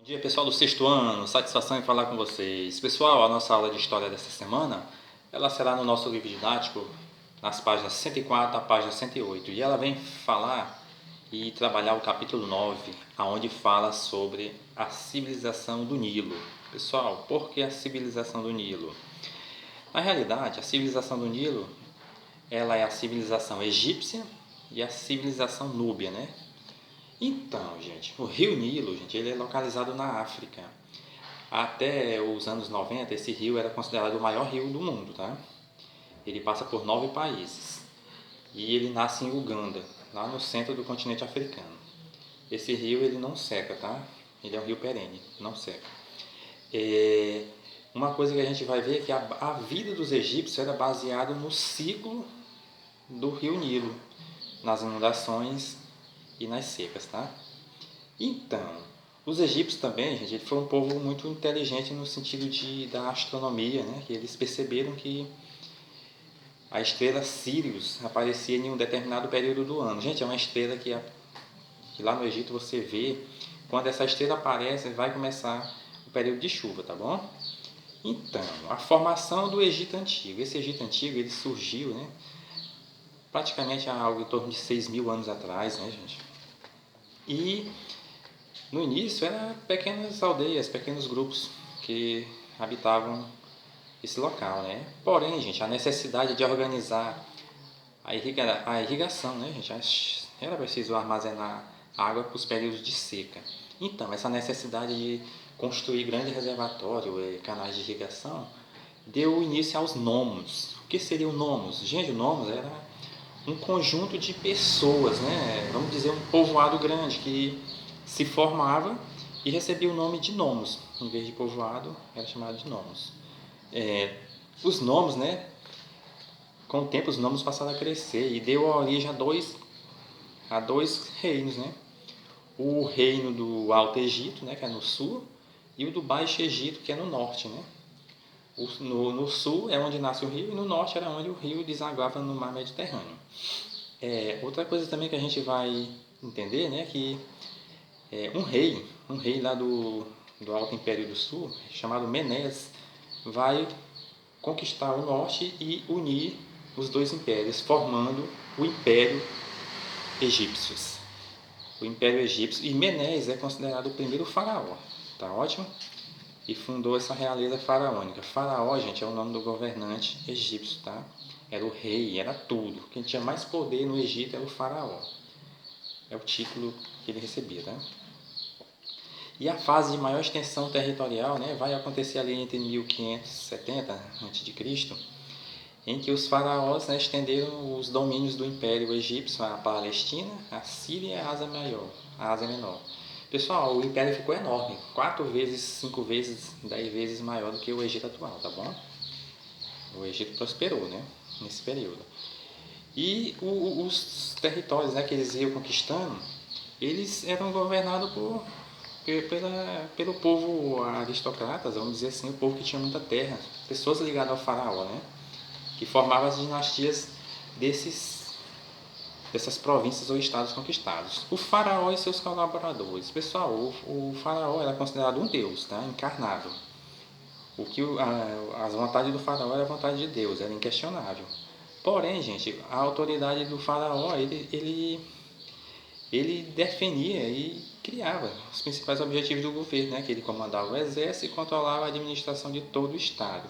Bom dia, pessoal do sexto ano, satisfação em falar com vocês. Pessoal, a nossa aula de história dessa semana, ela será no nosso livro didático, nas páginas 104 à página 108, e ela vem falar e trabalhar o capítulo 9, aonde fala sobre a civilização do Nilo. Pessoal, por que a civilização do Nilo? Na realidade, a civilização do Nilo, ela é a civilização egípcia e a civilização núbia, né? Então, gente, o rio Nilo, gente, ele é localizado na África. Até os anos 90, esse rio era considerado o maior rio do mundo, tá? Ele passa por 9 países. E ele nasce em Uganda, lá no centro do continente africano. Esse rio, ele não seca, tá? Ele é um rio perene, não seca. Uma coisa que a gente vai ver é que a vida dos egípcios era baseada no ciclo do rio Nilo, nas inundações e nas secas, tá? Então, os egípcios também, gente, ele foi um povo muito inteligente no sentido da astronomia, né? Que eles perceberam que a estrela Sirius aparecia em um determinado período do ano. Gente, é uma estrela que lá no Egito você vê, quando essa estrela aparece, vai começar o período de chuva, tá bom? Então, a formação do Egito Antigo. Esse Egito Antigo, ele surgiu, né? Praticamente há algo em torno de 6.000 anos atrás, né, gente? E no início eram pequenas aldeias, pequenos grupos que habitavam esse local, né? Porém, gente, a necessidade de organizar a irrigação, né, gente? Era preciso armazenar água para os períodos de seca. Então, essa necessidade de construir grandes reservatórios e canais de irrigação deu início aos nomos. O que seria o nomos? Gente, o nomos era um conjunto de pessoas, né? Vamos dizer, um povoado grande que se formava e recebia o nome de nomos. Em vez de povoado, era chamado de nomos. Os nomos, né? Com o tempo, os nomos passaram a crescer e deu origem a dois reinos, né? O reino do Alto Egito, né? Que é no sul, e o do Baixo Egito, que é no norte, né? No sul é onde nasce o rio e no norte era onde o rio desaguava no mar Mediterrâneo. Outra coisa também que a gente vai entender, né, que um rei lá do Alto Império do Sul, chamado Menes, vai conquistar o norte e unir os dois impérios, formando o Império Egípcio. O Império Egípcio. E Menes é considerado o primeiro faraó, tá ótimo? E fundou essa realeza faraônica. Faraó, gente, é o nome do governante egípcio, tá? Era o rei, era tudo. Quem tinha mais poder no Egito era o faraó. É o título que ele recebia, tá? E a fase de maior extensão territorial, né, vai acontecer ali entre 1570 a.C., em que os faraós, né, estenderam os domínios do Império Egípcio à Palestina, à Síria e à Ásia Menor. Pessoal, o império ficou enorme, 4 vezes, 5 vezes, 10 vezes maior do que o Egito atual, tá bom? O Egito prosperou, né, nesse período. E os territórios, né, que eles iam conquistando, eles eram governados pelo povo aristocratas, vamos dizer assim, o povo que tinha muita terra, pessoas ligadas ao faraó, né, que formavam as dinastias dessas províncias ou estados conquistados. O faraó e seus colaboradores. Pessoal, o faraó era considerado um deus, tá, encarnado. As vontades do faraó era a vontade de Deus, era inquestionável. Porém, gente, a autoridade do faraó, ele definia e criava os principais objetivos do governo, né? Que ele comandava o exército e controlava a administração de todo o estado.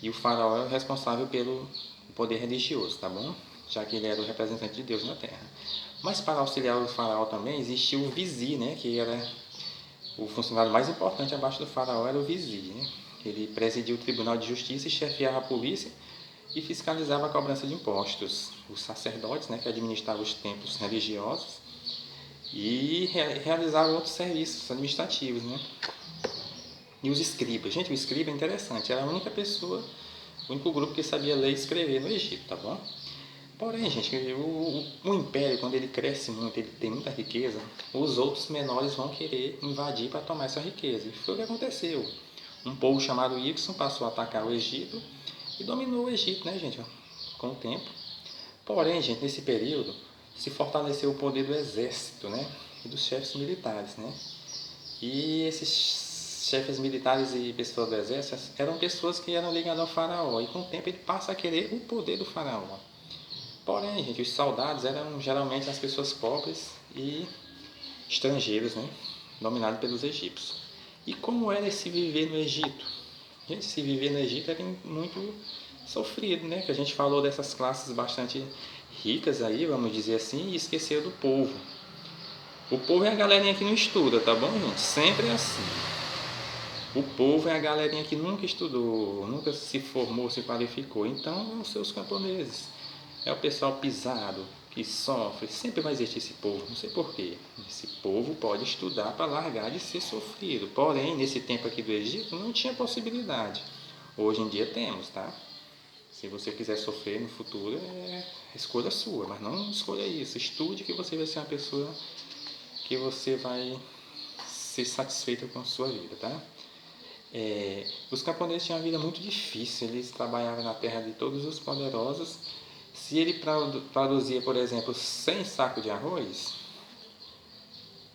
E o faraó era o responsável pelo poder religioso, tá bom? Já que ele era o representante de Deus na terra. Mas para auxiliar o faraó também existia o vizir, né? Que era o funcionário mais importante abaixo do faraó, era o vizir, né? Ele presidia o tribunal de justiça e chefiava a polícia e fiscalizava a cobrança de impostos. Os sacerdotes, né, que administravam os templos religiosos e realizavam outros serviços administrativos, né? E os escribas. Gente, o escriba é interessante, era a única pessoa, o único grupo que sabia ler e escrever no Egito, tá bom? Porém, gente, o império, quando ele cresce muito, ele tem muita riqueza, os outros menores vão querer invadir para tomar essa riqueza. E foi o que aconteceu. Um povo chamado Hyksos passou a atacar o Egito e dominou o Egito, né, gente, com o tempo. Porém, gente, nesse período se fortaleceu o poder do exército, né, e dos chefes militares, né. E esses chefes militares e pessoas do exército eram pessoas que eram ligadas ao faraó. E com o tempo ele passa a querer o poder do faraó. Porém, gente, os soldados eram geralmente as pessoas pobres e estrangeiros, né? Dominados pelos egípcios. E como era esse viver no Egito? Gente, se viver no Egito era muito sofrido, né? Que a gente falou dessas classes bastante ricas aí, vamos dizer assim, e esqueceu do povo. O povo é a galerinha que não estuda, tá bom, gente? Sempre é assim. O povo é a galerinha que nunca estudou, nunca se formou, se qualificou. Então, são os seus camponeses. É o pessoal pisado, que sofre. Sempre vai existir esse povo, não sei porquê. Esse povo pode estudar para largar de ser sofrido. Porém, nesse tempo aqui do Egito, não tinha possibilidade. Hoje em dia temos, tá? Se você quiser sofrer no futuro, é escolha sua, mas não escolha isso. Estude que você vai ser uma pessoa que você vai ser satisfeito com a sua vida, tá? Os camponeses tinham uma vida muito difícil, eles trabalhavam na terra de todos os poderosos. Se ele produzia, por exemplo, 100 sacos de arroz,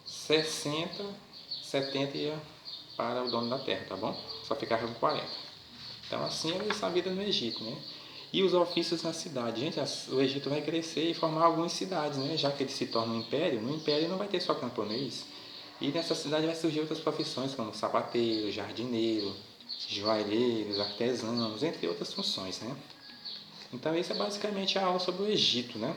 60, 70 ia para o dono da terra, tá bom? Só ficava com 40. Então assim era essa vida no Egito, né? E os ofícios na cidade. Gente, o Egito vai crescer e formar algumas cidades, né? Já que ele se torna um império, no império não vai ter só camponês. E nessa cidade vai surgir outras profissões, como sapateiro, jardineiro, joalheiros, artesãos, entre outras funções, né? Então, isso é basicamente a aula sobre o Egito, né?